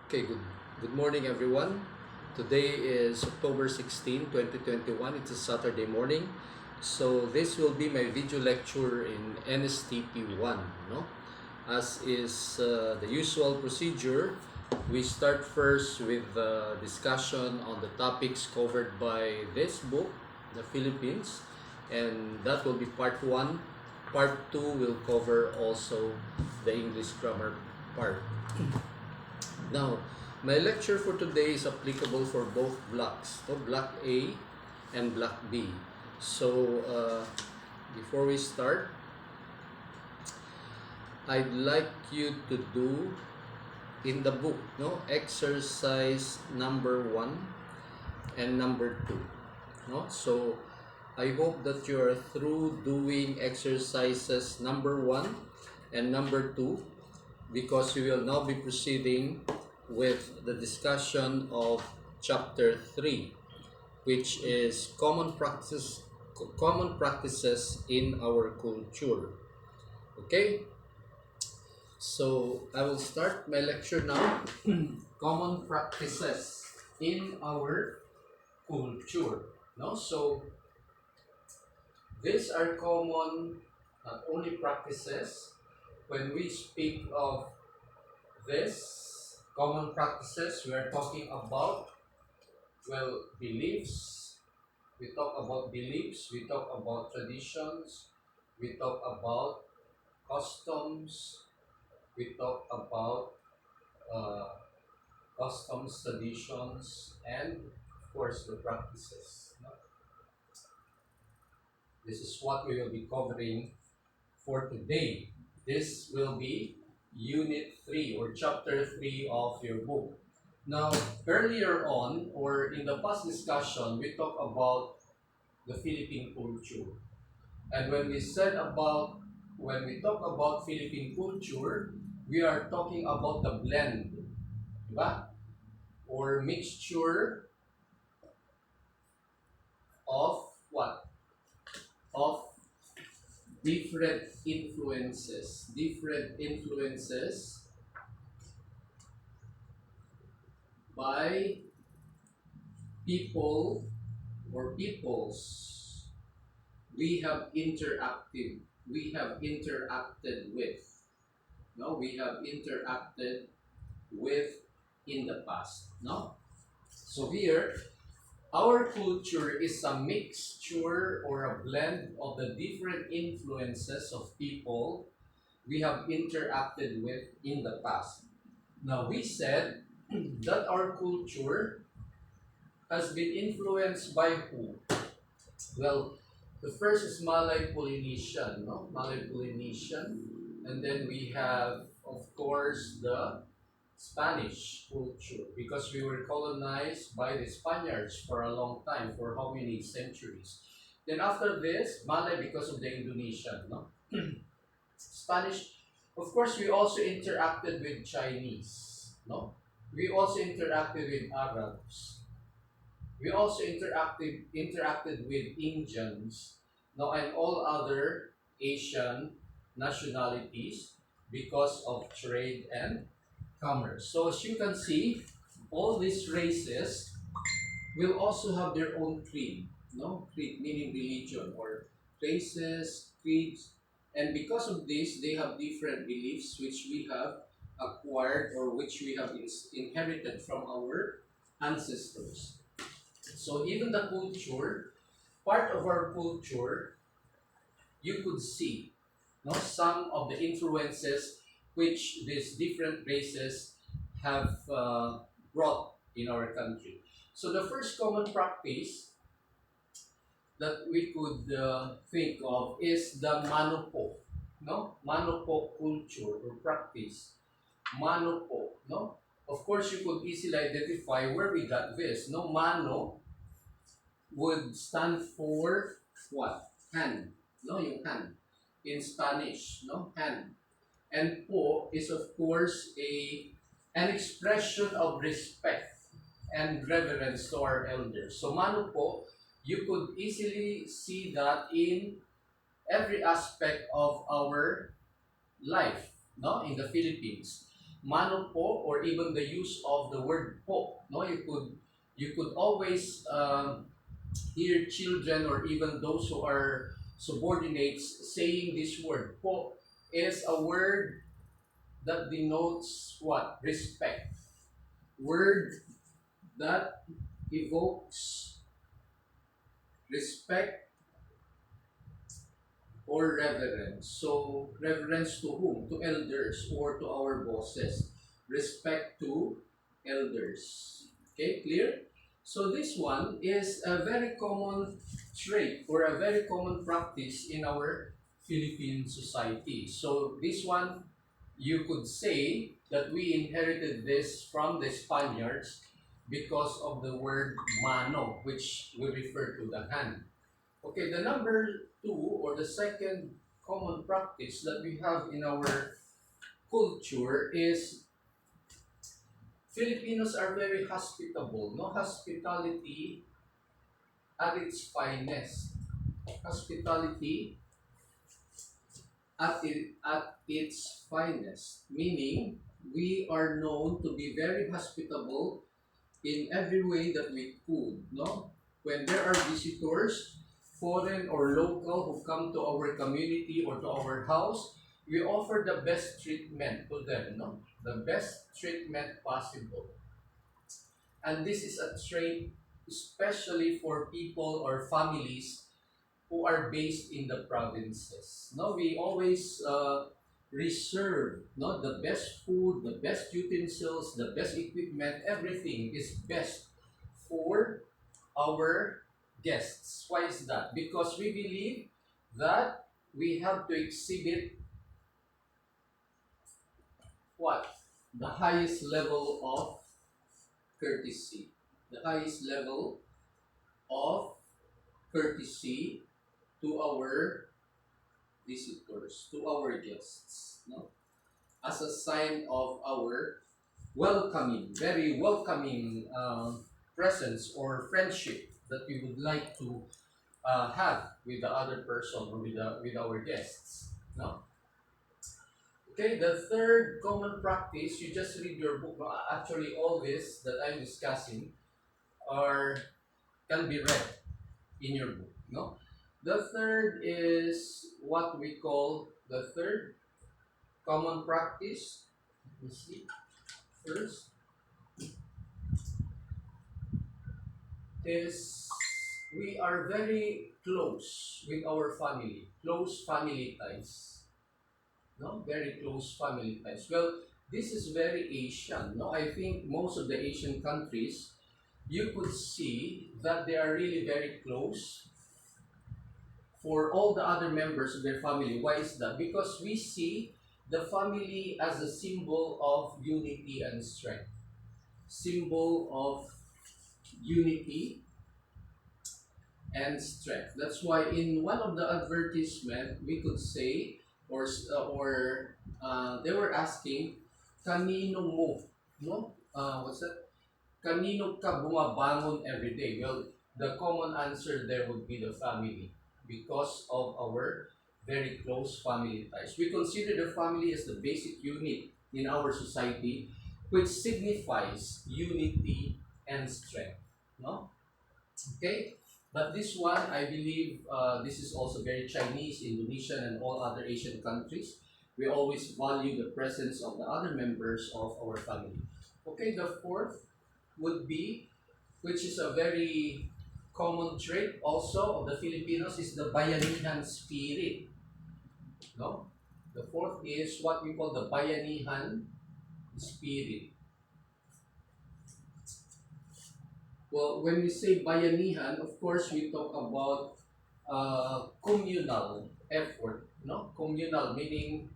Good morning everyone. Today is October 16, 2021. It's a Saturday morning. So this will be my video lecture in NSTP 1, no? As is the usual procedure, we start first with the discussion on the topics covered by this book, The Philippines, and that will be part 1. Part 2 will cover also the English grammar part. Now, my lecture for today is applicable for both blocks, so block A and block B. So, before we start, I'd like you to do in the book, no, exercise number 1 and number 2. No? So, I hope that you are through doing exercises number 1 and number 2 because we will now be proceeding with the discussion of chapter 3, which is common practices in our culture. Okay, so I will start my lecture now. Common practices in our culture. No, so these are common, not only practices. When we speak of this common practices, we are talking about, well, beliefs. We talk about beliefs, we talk about traditions, we talk about customs, we talk about uh, customs, traditions, and of course the practices. No? This is what we will be covering for today. This will be Unit 3 or Chapter 3 of your book. Now, earlier on or in the past discussion, we talked about the Philippine culture. And when we talk about Philippine culture, we are talking about the blend, diba? Or mixture of what? Of different influences by people or peoples we have interacted with, no, we have interacted with in the past, no. So here, our culture is a mixture or a blend of the different influences of people we have interacted with in the past. Now, we said that our culture has been influenced by who? Well, the first is Malay Polynesian, no? Malay Polynesian. And then we have, of course, the Spanish culture because we were colonized by the Spaniards for a long time, for how many centuries. Then after this, Malay because of the Indonesian, no? Spanish, of course, we also interacted with Chinese, no? We also interacted with Arabs. We also interacted with Indians, no, and all other Asian nationalities because of trade and commerce. So as you can see, all these races will also have their own creed, no? Creed meaning religion or races, creeds, and because of this, they have different beliefs which we have acquired or which we have inherited from our ancestors. So even the culture, part of our culture, you could see, no, some of the influences which these different races have brought in our country. So the first common practice that we could think of is the manopo, no? Manopo culture or practice. Manopo, no? Of course, you could easily identify where we got this. No, mano would stand for what? Hand. No, yung hand. In Spanish, no? Hand. And po is of course an expression of respect and reverence to our elders. So mano po, you could easily see that in every aspect of our life, no, in the Philippines. mano po, or even the use of the word po. No, you could always hear children or even those who are subordinates saying this word. Po is a word that denotes what? Respect. Word that evokes respect or reverence. So, reverence to whom? To elders or to our bosses. Respect to elders. Okay, clear? So, this one is a very common trait or a very common practice in our Philippine society. So, this one, you could say that we inherited this from the Spaniards because of the word mano, which we refer to the hand. Okay, the number two or the second common practice that we have in our culture is Filipinos are very hospitable. No, hospitality at its finest. Hospitality at its finest. Meaning, we are known to be very hospitable in every way that we could. No, when there are visitors, foreign or local, who come to our community or to our house, we offer the best treatment to them, no? The best treatment possible. And this is a trait especially for people or families who are based in the provinces. No, we always reserve no the best food, the best utensils, the best equipment, everything is best for our guests. Why is that? Because we believe that we have to exhibit what? The highest level of courtesy. The highest level of courtesy to our visitors, to our guests. No? As a sign of our welcoming, very welcoming presence or friendship that we would like to have with the other person or with our guests. No? Okay, the third common practice, you just read your book. Actually, all this that I'm discussing are can be read in your book. No? The third is what we call the third common practice. Let me see. First is we are very close with our family, close family ties. No, very close family ties. Well, this is very Asian. No, I think most of the Asian countries, you could see that they are really very close for all the other members of their family. Why is that? Because we see the family as a symbol of unity and strength. Symbol of unity and strength. That's why in one of the advertisement we could say or they were asking kanino mo, no? What's that? Kanino ka bumabangon every day? Well, the common answer there would be the family because of our very close family ties. We consider the family as the basic unit in our society, which signifies unity and strength. No? Okay? But this one, I believe, this is also very Chinese, Indonesian, and all other Asian countries. We always value the presence of the other members of our family. Okay, the fourth would be, which is a very common trait also of the Filipinos, is the bayanihan spirit. No? The fourth is what we call the bayanihan spirit. Well, when we say bayanihan, of course, we talk about communal effort. No, communal meaning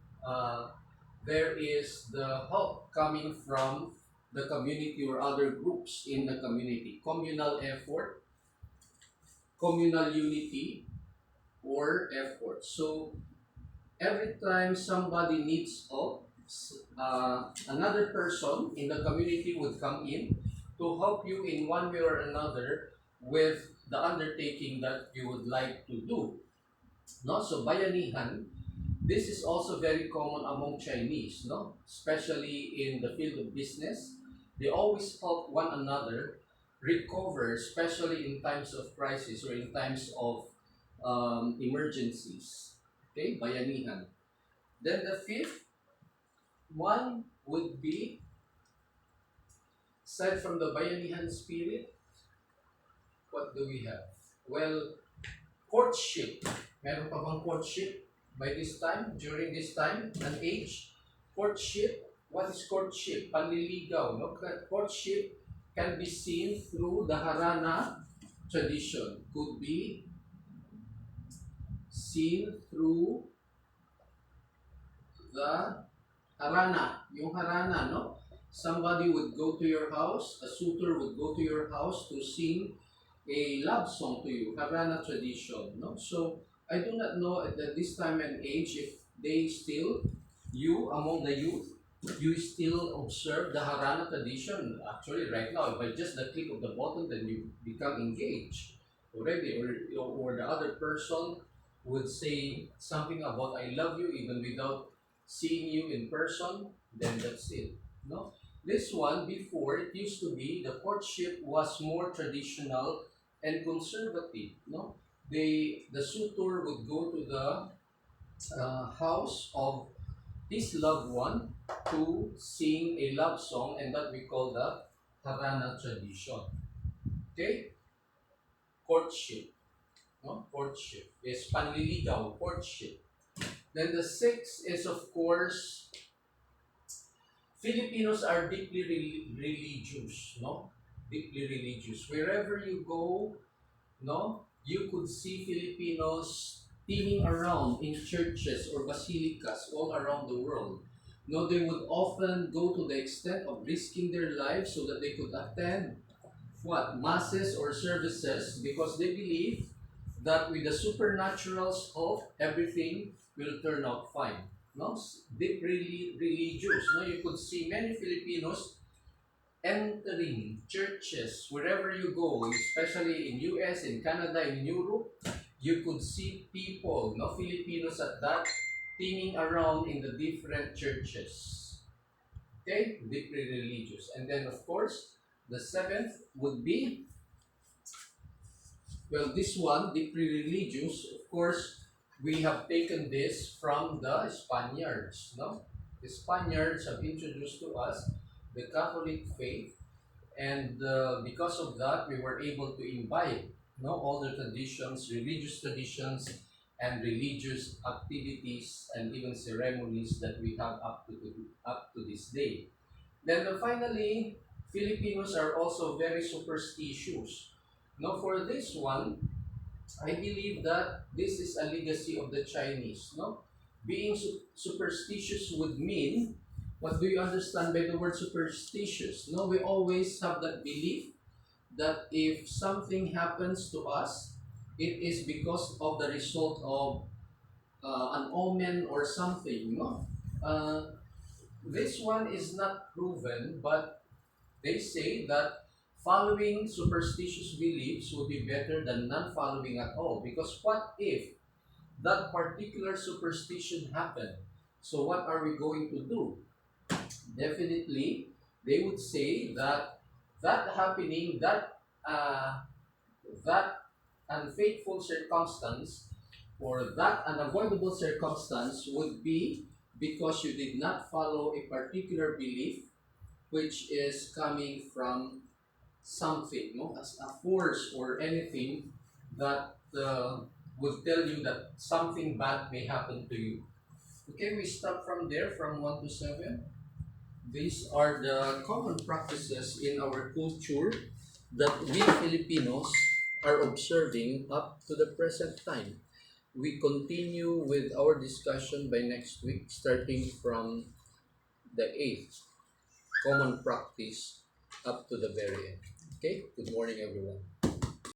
there is the help coming from the community or other groups in the community. Communal effort, communal unity, or effort. So every time somebody needs help, another person in the community would come in to help you in one way or another with the undertaking that you would like to do. No? So bayanihan This is also very common among Chinese, no? Especially in the field of business. They always help one another recover, especially in times of crisis or in times of emergencies. Okay, bayanihan. Then the fifth one would be, aside from the bayanihan spirit, what do we have? Well, courtship. Meron pa bang courtship by this time, during this time, an age? Courtship, what is courtship? Panliligaw, no? Courtship can be seen through the harana tradition. Could be seen through the harana. Yung harana, no? Somebody would go to your house, a suitor would go to your house to sing a love song to you, harana tradition, no? So I do not know at this time and age if they still, you among the youth, you still observe the harana tradition. Actually, right now, by just the click of the button, then you become engaged already, or the other person would say something about "I love you" even without seeing you in person. Then that's it, no? This one, before, it used to be the courtship was more traditional and conservative. No, the suitor would go to the house of his loved one to sing a love song, and that we call the harana tradition. Okay, courtship. No, courtship is panliligaw, courtship. Then the sixth is, of course, Filipinos are deeply religious. No, deeply religious. Wherever you go, no, you could see Filipinos teeming around in churches or basilicas all around the world. No, they would often go to the extent of risking their lives so that they could attend what masses or services, because they believe that with the supernatural's help, everything will turn out fine. No, deep religious. No, you could see many Filipinos entering churches wherever you go, especially in US, in Canada, in Europe. You could see people, no Filipinos at that, teaming around in the different churches. Okay, deeply religious. And then, of course, the seventh would be, well, this one, deeply religious. Of course, we have taken this from the Spaniards. No, the Spaniards have introduced to us the Catholic faith, and because of that, we were able to imbibe, no, all the traditions, religious traditions, and religious activities, and even ceremonies that we have up to this day. Then finally, Filipinos are also very superstitious. Now, for this one, I believe that this is a legacy of the Chinese. No, being superstitious would mean, what do you understand by the word superstitious? No, we always have that belief that if something happens to us, it is because of the result of an omen or something. No, this one is not proven, but they say that following superstitious beliefs would be better than not following at all. Because what if that particular superstition happened? So what are we going to do? Definitely, they would say that that happening, that unfaithful circumstance or that unavoidable circumstance would be because you did not follow a particular belief which is coming from something, no, as a force or anything that will tell you that something bad may happen to you. Okay, we start from there, from 1 to 7. These are the common practices in our culture that we Filipinos are observing up to the present time. We continue with our discussion by next week, starting from the 8th common practice up to the very end. Okay, good morning, everyone.